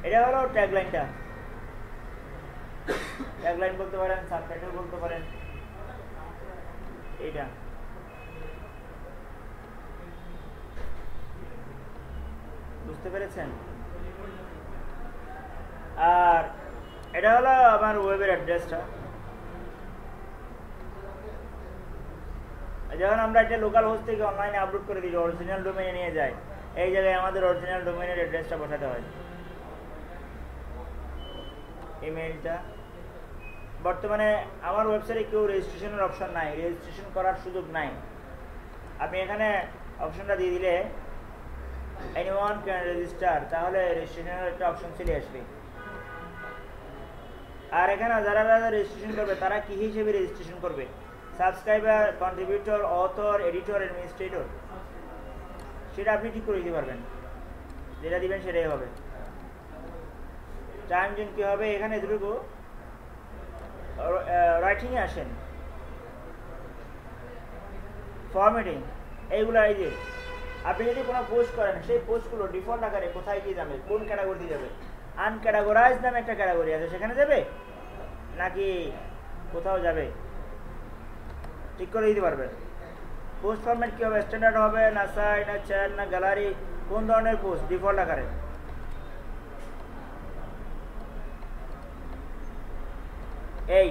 এটা হলো ট্যাগলাইনটা। ট্যাগলাইন বলতে পারেন, সাবটাইটেল বলতে পারেন। এইটা বুঝতে পেরেছেন? আর এটা হলো আমার ওয়েবের অ্যাড্রেসটা। যখন আমরা এটা লোকাল হোস্ট থেকে অনলাইনে আপলোড করে দিই, অরিজিনাল ডোমেইনে নিয়ে যায়, এই জায়গায় আমাদের অরিজিনাল ডোমেইনের অ্যাড্রেসটা বসাতে হয়। ইমেইলটা বর্তমানে আমার ওয়েবসাইটে কেউ রেজিস্ট্রেশনের অপশন নাই, রেজিস্ট্রেশন করার সুযোগ নাই। আপনি এখানে অপশনটা দিয়ে দিলে এনিওয়ান ক্যান রেজিস্টার, তাহলে রেজিস্ট্রেশনের একটা অপশন চলে আসবে। আর এখানে যারা যারা রেজিস্ট্রেশন করবে তারা কি হিসেবে রেজিস্ট্রেশন করবে? Subscriber, contributor, author, editor, administrator, সেটা আপনি ঠিক করে দিতে পারবেন। যেটা দিবেন সেটাই হবে। টাইম জোন কী হবে? এখানে দ্রুত রাইটিংয়ে আসেন, ফরম্যাটিং, এইগুলো। এই যে আপনি যদি কোনো পোস্ট করেন, সেই পোস্টগুলো ডিফল্ট আকারে কোথায় গিয়ে যাবে, কোন ক্যাটাগরিতে যাবে? আনক্যাটাগরাইজ নামে একটা ক্যাটাগরি আছে, সেখানে যাবে নাকি কোথাও যাবে ঠিক করে দিতে পারবেন। পোস্ট ফরম্যাট কী হবে? স্ট্যান্ডার্ড হবে না সাইড না চ্যাট না গ্যালারি, কোন ধরনের পোস্ট ডিফল্ট আকারে? এই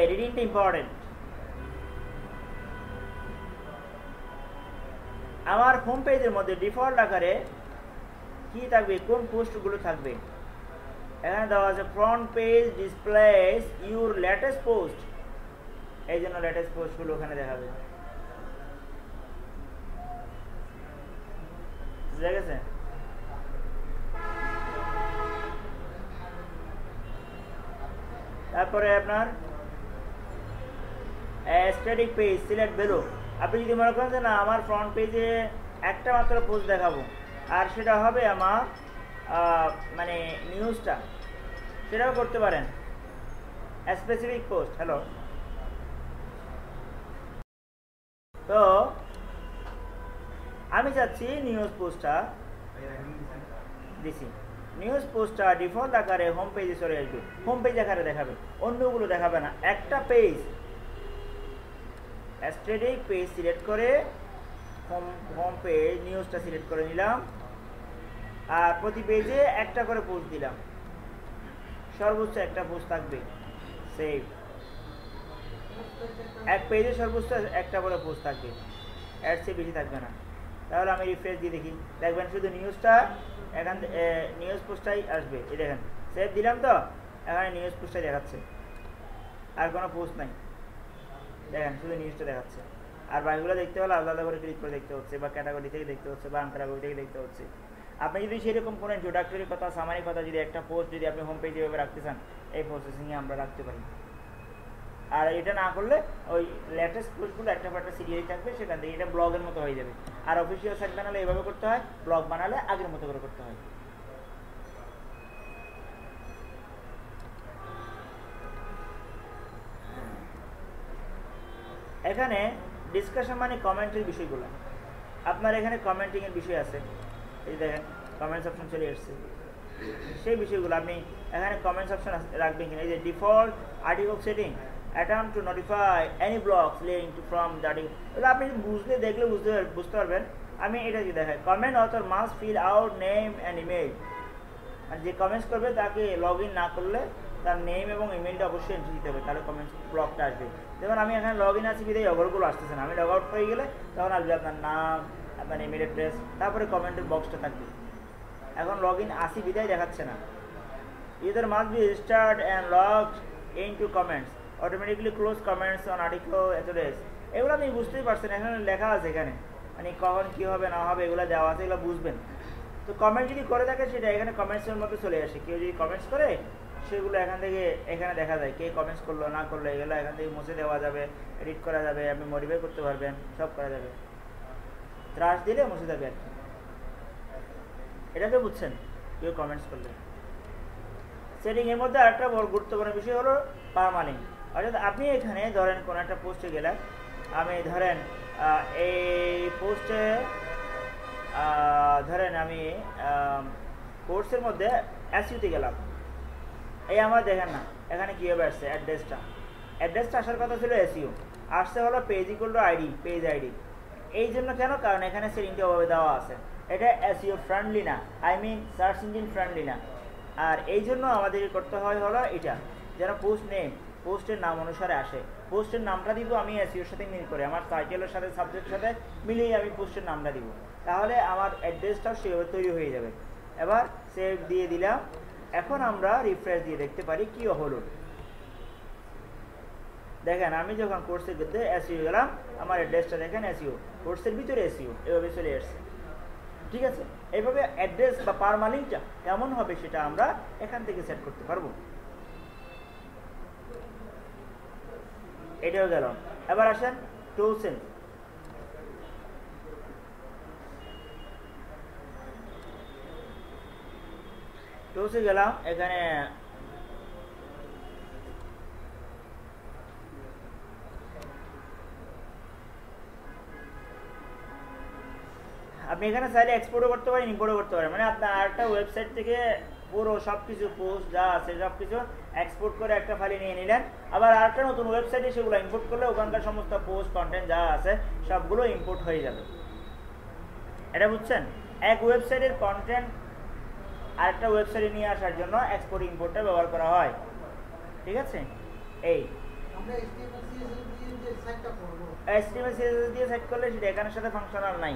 রিডিংটা ইম্পর্টেন্ট। আমার হোম পেজের মধ্যে ডিফল্ট আকারে কি থাকবে, কোন পোস্টগুলো থাকবে? এখানে দেওয়া আছে front page displace your latest post, এই জন্য লেটেস্ট পোস্টগুলো ওখানে দেখাবে। বুঝা গেছে? তারপরে আপনার স্ট্যাটিক পেজ সিলেক্ট বেলো। আপনি যদি মনে করেন যে না আমার ফ্রন্ট পেজে একটা মাত্র পোস্ট দেখাবো, আর সেটা হবে আমার মানে নিউজটা, সেটাও করতে পারেন। Specific post. হ্যালো, তো আমি চাচ্ছি নিউজ পোস্টটা দিছি, নিউজ পোস্টটা ডিফল্ট আকারে হোম পেজে চলে আসবে, হোম পেজ আকারে দেখাবে, অন্যগুলো দেখাবে না। একটা পেজ স্ট্যাটিক পেজ সিলেক্ট করে হোম পেজ নিউজটা সিলেক্ট করে নিলাম, আর প্রতি পেজে একটা করে পোস্ট দিলাম, সর্বোচ্চ একটা পোস্ট থাকবে। সেভ, এক পেজে সর্বোচ্চ একটা করে পোস্ট থাকবে, এর চেয়ে বেশি থাকবে না। তাহলে আমি রিফ্রেশ দিয়ে দেখি, দেখবেন শুধু নিউজটা এখান নিউজ পোস্টটাই আসবে। এই দেখেন সেভ দিলাম তো, এখানে নিউজ পোস্টটাই দেখাচ্ছে, আর কোনো পোস্ট নাই। দেখেন শুধু নিউজটা দেখাচ্ছে। আর বাকিগুলো দেখতে হলে আলাদা আলাদা করে ক্লিক করে দেখতে হচ্ছে, বা ক্যাটাগরি থেকে দেখতে হচ্ছে, বা আনক্যাটাগরি থেকে দেখতে হচ্ছে। আপনি যদি সেরকম কোনো ইন্ট্রোডাক্টরি কথা, সামারি কথা, যদি একটা পোস্ট যদি আপনি হোম পেজে এভাবে রাখতে চান, এই প্রসেসিংয়ে আমরা রাখতে পারি। আর এটা না করলে ওই লেটেস্ট পোস্টগুলো একটা পর একটা সিরিয়ালি থাকবে, সেখান থেকে এটা ব্লগের মতো হয়ে যাবে। আর অফিসিয়াল সাইট বানালে এভাবে করতে হয়, ব্লগ বানালে আগের মতো করে করতে হয়। এখানে ডিসকাশন মানে কমেন্টের বিষয়গুলো, আপনার এখানে কমেন্টিংয়ের বিষয় আছে। এই দেখেন কমেন্টস অপশন চলে এসছে, সেই বিষয়গুলো আপনি এখানে কমেন্টস অপশন রাখবেন কিনা। এই যে default article setting, attempt to notify any blocks linked from the article, এগুলো আপনি বুঝলে দেখলে বুঝতে পারবেন। আমি এটা কি দেখাই, comment author must fill out name and email. আর যে কমেন্টস করবে তাকে লগ ইন না করলে তার নেম এবং ইমেলটা অবশ্যই এন্ট্রি দিতে হবে, তাহলে কমেন্টস ব্লকটা আসবে। যেমন আমি এখানে লগ ইন আছি বিদায় অগরগুলো আসতেছে না, আমি লগ আউট হয়ে গেলে তখন আসবে আপনার নাম, আপনার ইমেল অ্যাড্রেস, তারপরে কমেন্টের বক্সটা থাকবে। এখন লগ ইন আসি বিদায় দেখাচ্ছে না। either must be registered and logged into comments, automatically close comments on article address। এগুলো আপনি বুঝতেই পারছেন, এখানে লেখা আছে, এখানে মানে কখন কী হবে না হবে এগুলো দেওয়া আছে, এগুলো বুঝবেন। তো কমেন্ট যদি করে থাকে সেটা এখানে কমেন্টসের মধ্যে চলে আসে। কেউ যদি কমেন্টস করে সেগুলো এখান থেকে এখানে দেখা যায়, কে কমেন্টস করলো না করলো, এগুলো এখান থেকে মুছে দেওয়া যাবে, এডিট করা যাবে, আপনি মডিফাই করতে পারবেন, সব করা যাবে। ত্রাস দিলে মুছে যাবে আর কি। এটাকে বুঝছেন কেউ কমেন্টস করলে। সেটিংয়ের মধ্যে আরেকটা বড় গুরুত্বপূর্ণ বিষয় হলো পারমানেন্ট। অর্থাৎ আপনি এখানে ধরেন কোনো একটা পোস্টে গেলেন, আমি ধরেন এই পোস্টে ধরেন আমি কোর্সের মধ্যে এসইউতে গেলাম, এই আমার দেখেন না এখানে কীভাবে আসছে অ্যাড্রেসটা আসার কথা ছিল এসইউ, আসছে হলো page equal to ID, page ID. এই জন্য কেন? কারণ এখানে সেটিংটা ওভাবে দেওয়া আছে, এটা এসইও ফ্রেন্ডলি না, I mean search engine friendly না। আর এই জন্য আমাদের করতে হয় হলো এটা, যেন পোস্ট নেম পোস্টের নাম অনুসারে আসে। পোস্টের নামটা দিব আমি এসইওর সাথে মিল করে, আমার টাইটেলের সাথে সাবজেক্টের সাথে মিলিয়ে আমি পোস্টের নামটা দিব, তাহলে আমার অ্যাড্রেসটাও সেভাবে তৈরি হয়ে যাবে। এবার সেভ দিয়ে দিলাম। এখন আমরা রিফ্রেশ দিয়ে দেখতে পারি কি হলো। দেখেন আমি যখন কোর্সের মধ্যে এসইও গেলাম, আমার অ্যাড্রেসটা দেখেন এসইও, কোর্সের ভিতরে এসইও এভাবে চলে আসছে। ঠিক আছে, এইভাবে অ্যাড্রেস বা পারমালিংকটা কেমন হবে সেটা আমরা এখান থেকে সেট করতে পারবো। এটাও গেল। এবার আসেন টুলসেন। টুলসে গেলাম, এখানে আপনি এখানে চাইলে এক্সপোর্টও করতে পারেন, ইম্পোর্টও করতে পারেন। মানে আপনার আরেকটা ওয়েবসাইট থেকে পুরো সব কিছু পোস্ট যা আছে সব কিছু এক্সপোর্ট করে একটা ফাইলে নিয়ে নিলেন, আবার আরেকটা নতুন ওয়েবসাইটে সেগুলো ইম্পোর্ট করলে ওখানকার সমস্ত পোস্ট কন্টেন্ট যা আছে সবগুলো ইম্পোর্ট হয়ে যাবে। এটা বুঝছেন? এক ওয়েবসাইটের কন্টেন্ট আরেকটা ওয়েবসাইটে নিয়ে আসার জন্য এক্সপোর্ট ইম্পোর্টটা ব্যবহার করা হয়। ঠিক আছে, এই HTML CSS দিয়ে সেট করলে সেটা এখানের সাথে ফাংশনাল নাই,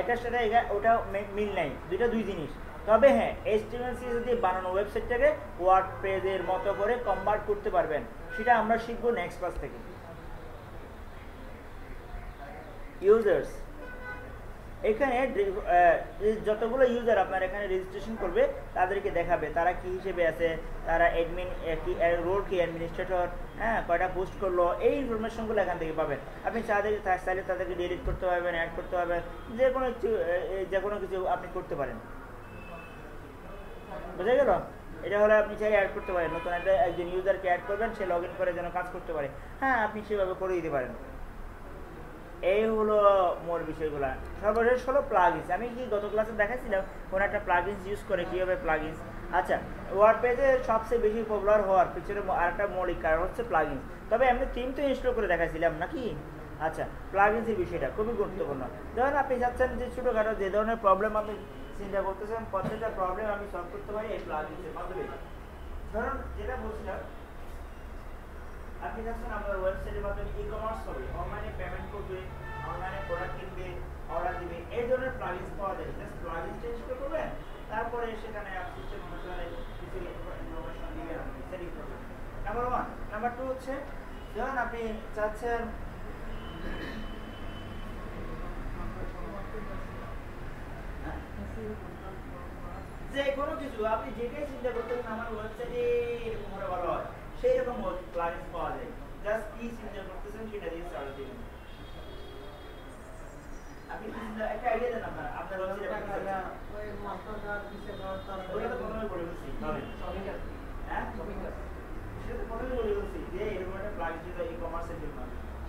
এটার সাথে ওটা মিল নাই, দুইটা দুই জিনিস। তবে হ্যাঁ, HTML CSS দিয়ে বানানো ওয়েবসাইটটাকে ওয়ার্ডপ্রেসের মতো করে কনভার্ট করতে পারবেন, সেটা আমরা শিখবো নেক্সট ক্লাস থেকে। ইউজার্স, এখানে যতগুলো ইউজার আপনার এখানে রেজিস্ট্রেশন করবে তাদেরকে দেখাবে তারা কি হিসেবে আছে, তারা অ্যাডমিন কি, রোল কি, অ্যাডমিনিস্ট্রেটর, হ্যাঁ কয়টা পোস্ট করলো, এই ইনফরমেশনগুলো এখান থেকে পাবেন। আপনি চাইলে তাদেরকে ডিলিট করতে পারবেন, অ্যাড করতে পারবেন, যে কোনো কিছু আপনি করতে পারেন। বুঝা গেল? এটা হলে আপনি চাইলে অ্যাড করতে পারেন, নতুন একজন ইউজারকে অ্যাড করবেন, সে লগ ইন করে যেন কাজ করতে পারে, হ্যাঁ আপনি সেভাবে করে দিতে পারেন। এই হলো মোর বিষয়গুলো। সর্বশেষ হলো প্লাগইনস। আমি কি গত ক্লাসে দেখাচ্ছিলাম কোন একটা প্লাগইনস ইউজ করে কীভাবে প্লাগইনস। আচ্ছা, ওয়ার্ডপ্রেসে সবচেয়ে বেশি পপুলার হওয়ার পিছনে আরেকটা মৌলিক কারণ হচ্ছে প্লাগইনস। তবে আমি থিম তো ইনস্টল করে দেখাইছিলাম নাকি? আচ্ছা, প্লাগইনসের বিষয়টা খুবই গুরুত্বপূর্ণ। ধরুন আপনি চাচ্ছেন যে ছোটোখাটো যে ধরনের প্রবলেম আপনি চিন্তা করতেছেন, প্রত্যেকটা প্রবলেম আমি সলভ করতে পারি এই প্লাগইনসের মাধ্যমে। ধরুন যেটা বলছিলাম, আপনি চাচ্ছেন আপনার ওয়েবসাইটের মাধ্যমে ই-কমার্স হবে, অনলাইনে পেমেন্ট করবে, অনলাইনে প্রোডাক্ট কিনবে, অর্ডার দিবে, এই ধরনের প্লাগইনস পাওয়া যায়। জাস্ট প্লাগইনসটা ইনস্টল করবেন, তারপরে সেখানে সিস্টেম অনুসারে কিছু ইনফরমেশন দিবেন, আপনি সেটিং করবেন। নাম্বার 1। নাম্বার 2 হচ্ছে, যখন আপনি চাচ্ছেন যে কোনো কিছু, আপনি যেটাই চিন্তা করতেছেন আমার ওয়েবসাইটে এরকম হলে ভালো হয়, সেই রকম প্লাগইনস পাওয়া যায়। জাস্ট কি চিন্তা করতেছেন সেটা দিয়ে সার্চ দিবেন। আপনি একটা আইডিয়া দেন আপনার ওয়েবসাইটে ওই মাস্টারটা দিতে পারতাম, ওটা তো প্রথমে বলে দিচ্ছি, হ্যাঁ সেটা তো প্রথমে বলে দিচ্ছি যে এরকম একটা প্লাগইন ছিল ই-কমার্সের জন্য।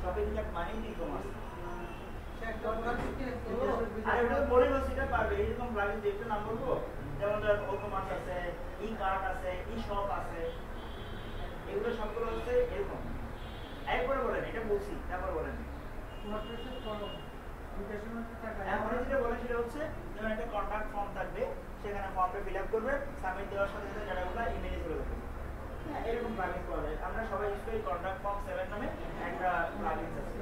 শপিং কার্ট মানে ই-কমার্স, আর ওটা বলে দিচ্ছি এটা পারবে। এরকম প্লাগইন যেটা নাম বলবো, যেমন ধরেন ই-কমার্স আছে, ই-কার্ট আছে, ই-শপ আছে, এগুলো সবগুলো হচ্ছে এরকম। একবারে বলেন, এটা বলছি তারপর বলেন। এখন যেটা বলেন সেটা হচ্ছে, যেমন একটা কন্ট্যাক্ট ফর্ম থাকবে, সেখানে ফর্মটা ফিল আপ করবে, সাবমিট দেওয়ার সাথে সাথে ডাটাগুলো ইমেইলে চলে যাবে। হ্যাঁ, এরকম প্লাগইন পাওয়া যায়। আমরা সবাই ইউজ করি কন্ট্যাক্ট ফর্ম 7 নামে একটা প্লাগইন আছে।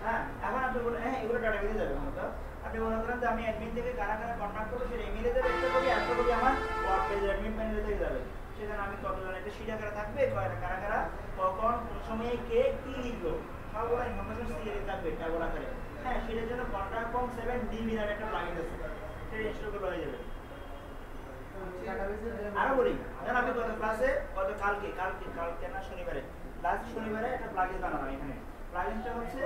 হ্যাঁ, এখন আপনি বলেন হ্যাঁ এগুলো ডাটাবেসে যাবে। মূলত আপনি মনে করেন যে আমি অ্যাডমিন থেকে কারা কারা কন্ট্যাক্ট করবো, সেটা ইমেইলে যাবে একটা কপি, একটা কপি আমার ওয়ার্ডপ্রেসের অ্যাডমিন প্যানেলে থেকে যাবে। সেখানে আমি কতজন একটা শিট আকারে থাকবে, কারা কারা কখন কোন সময়ে কে কি লিখলো, সবগুলো ইনফরমেশন সিরিয়ালে থাকবে ট্যাবল আকারে। হ্যাঁ, সেটার জন্য কন্ট্যাক্ট ফর্ম 7 DB নামে একটা প্লাগইন আছে, সেটা ইনস্টল করলে হয়ে যাবে। আরো বলি, ধর আমি কালকে না শনিবারে, লাস্ট শনিবারে একটা প্লাগইন বানালাম। এখানে প্লাগইনটা হচ্ছে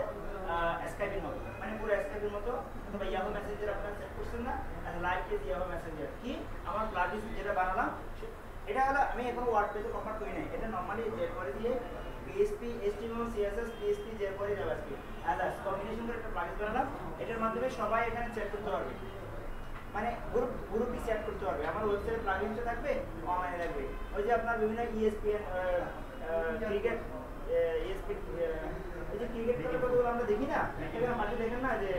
স্কাইপের মতো, মানে পুরো স্কাইপের মতো, অথবা ইয়াহু মেসেঞ্জার আপনারা সেট করছেন না, লাইক ইজ ইয়াহু মেসেঞ্জার। কি আমার প্লাগইন যেটা বানালাম, এটা হলো আমি এখন ওয়ার্ডপ্রেসে কনভার্ট করি নাই, এটা নরমালি জেপরে দিয়ে PHP HTML CSS PHP জেপরে জাভাস্ক্রিপ্ট আদার্স কম্বিনেশন করে একটা প্লাগইন বানালাম। এটার মাধ্যমে সবাই এখানে চ্যাট করতে পারবে, মানে গ্রুপই চ্যাট করতে পারবে। আমার ওয়েবসাইটে প্লাগইনটা থাকবে, অনলাইনে থাকবে। ওই যে আপনার বিভিন্ন ESPN ক্রিকেট ESPN এই যে ক্রিকেট খেলার কথাগুলো আমরা দেখি না, এখানে মাঝে দেখেন না যে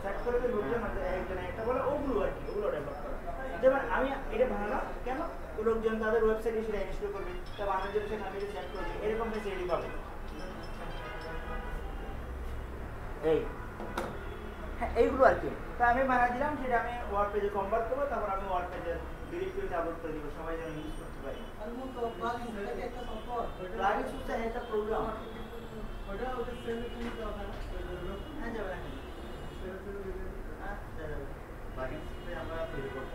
সার্চ করে যে লোকজন একজন একটা বলে, ওগুলো আর কি, ওগুলো ডেভেলপ করা। যেমন আমি এটা বানালাম কেন, লোকজন তাদের ওয়েবসাইটে সেটা ইনস্টল করবে, তা বানানোর জন্য সেখান থেকে চ্যাট করবে, এরকম ফেসিলিটি পাবে। এই হ্যাঁ এইগুলো আর কি। তা আমি বানিয়ে দিলাম, সেটা আমি ওয়ার্ড পেজে কনভার্ট করবো, তারপর আমি ওয়ার্ড পেজে ডিরেক্টরিতে আপলোড করে দিব, সবাই যেন ইউজ করতে পারে। প্লাগইনস হচ্ছে একটা প্রোগ্রাম, ওটা ওটা সেন্ড করতে হবে না, হ্যাঁ যাবে না, প্লাগইনসে আমরা তৈরি করব।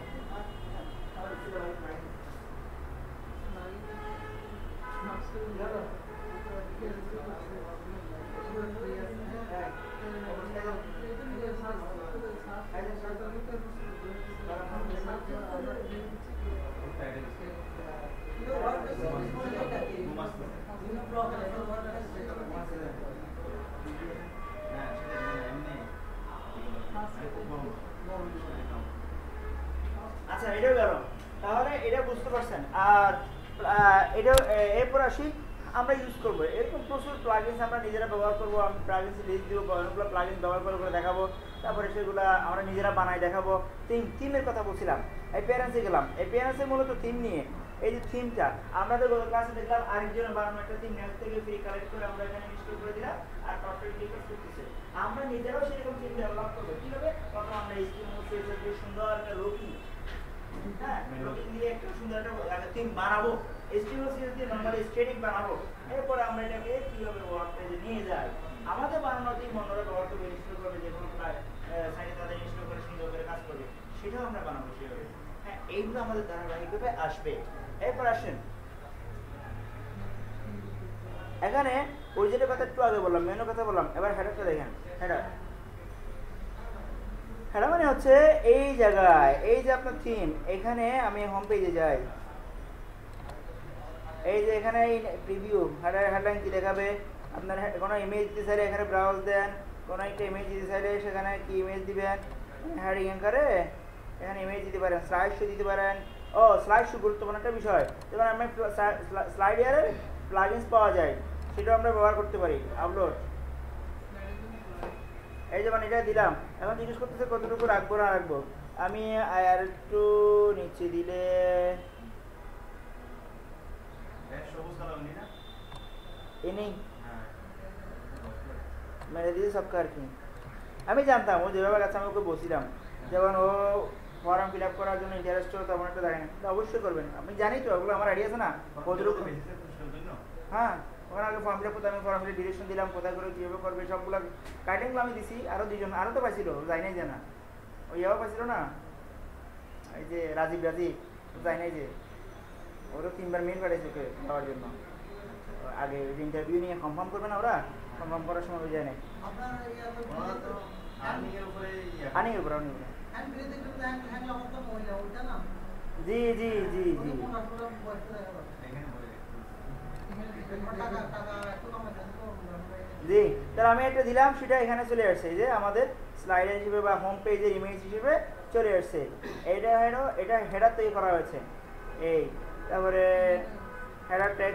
আচ্ছা এটাও গেল, তাহলে এটা বুঝতে পারছেন। আর এটা এরপর আসি আমরা ইউজ করবো এরকম প্রচুর প্লাগইনস আমরা নিজেরা ব্যবহার করবো। আমি প্লাগইনস লিস্ট দিব, অনেকগুলো প্লাগইন ব্যবহার করে দেখাবো, তারপরে সেগুলো আমরা নিজেরা বানাই দেখাবো। থিমের কথা বলছিলাম, অ্যাপিয়ারেন্সে গেলাম, অ্যাপিয়ারেন্সে মূলত থিম নিয়ে। এই যে থিমটা আমাদের ক্লাসে দেখলাম আরেকজনের বানানো একটা থিম নেট থেকে ফ্রি কালেক্ট করে আমরা এখানে ইনস্টল করে দিলাম, আর পারফেক্টলি কাজ করতেছে। আমরা নিজেরাও সেরকম থিম ডেভেলপ করবো। কিভাবে? প্রথম আমরা HTML CSS দিয়ে সুন্দর একটা লুকিং, হ্যাঁ লুকিং দিয়ে একটা সুন্দর একটা থিম বানাবো, HTML CSS দিয়ে নরমালি স্ট্যাটিক বানাবো। এরপর আমরা এটাকে কিভাবে ওয়ার্ড পেজে নিয়ে যাই, আমাদের বানানো থিম অন্যরা ব্যবহার করবে, ইনস্টল করবে, যে কোনো সাইটে তাদের ইনস্টল করে সুন্দর করে কাজ করবে, সেটাও আমরা বানাবো সেভাবে। হ্যাঁ এইগুলো আমাদের ধারাবাহিকভাবে আসবে। এরপর আসেন এখানে ওই যেটা কথা একটু আগে বললাম, মেনু কথা বললাম, এবার হেডারটা দেখেন। হেডার মানে হচ্ছে এই জায়গায়, এই যে আপনার থিম, এখানে আমি হোম পেজে যাই, এই যে এখানে এই প্রিভিউ হেডলাইন কি দেখাবে, আপনার কোনো ইমেজ দিতে চাইলে এখানে ব্রাউজ দেন, কোনো একটা ইমেজ দিতে চাইলে সেখানে কি ইমেজ দিবেন, হেডিং করে এখানে ইমেজ দিতে পারেন, স্লাইড শো দিতে পারেন। ও স্লাইড শো গুরুত্বপূর্ণ একটা বিষয়, যেমন আমি স্লাইড এর প্লাগইনস পাওয়া যায়, সেটাও আমরা ব্যবহার করতে পারি। আপলোড, এই যেমন এটা দিলাম, এখন জিজ্ঞেস করতেছে কতটুকু রাখবো না রাখবো, আমি আর একটু নিচে দিলে নেই মেরে দিয়ে সব আর কি। আমি জানতাম ও যেভাবে গেছে, আমি ওকে বলছিলাম যখন ও ফর্ম ফিল আপ করার জন্য ইন্টারেস্ট হলো, তখন একটা দেখেন, অবশ্যই করবেন, আপনি জানি তো ওগুলো আমার আইডিয়া আছে না কতটুকু। হ্যাঁ ওখানে আগে ফর্ম ফিল আপ করতে আমি ফর্ম ফিল ডিরেকশন দিলাম, কোথায় করে কীভাবে করবে সবগুলো গাইডলাইনগুলো আমি দিছি। আরও দুজন আরও তো পাইছিল, যাই নাই জানা, ওই ইয়াও পাইছিল না, এই যে রাজীব যাই নাই, যে ওরও 3বার মেল পাঠাইছে ওকে যাওয়ার জন্য। আগে ইন্টারভিউ নিয়ে কনফার্ম করবে না, ওরা কনফার্ম করার সময় যায় নাই। জি জি জি জি জি, তাহলে আমি একটা দিলাম, সেটা এখানে চলে আসছে, যে আমাদের স্লাইডার হিসেবে বা হোম পেজের ইমেজ হিসেবে চলে আসছে। এটা হেডার তৈরি করা হয়েছে। এই তারপরে হেডার ট্যাগ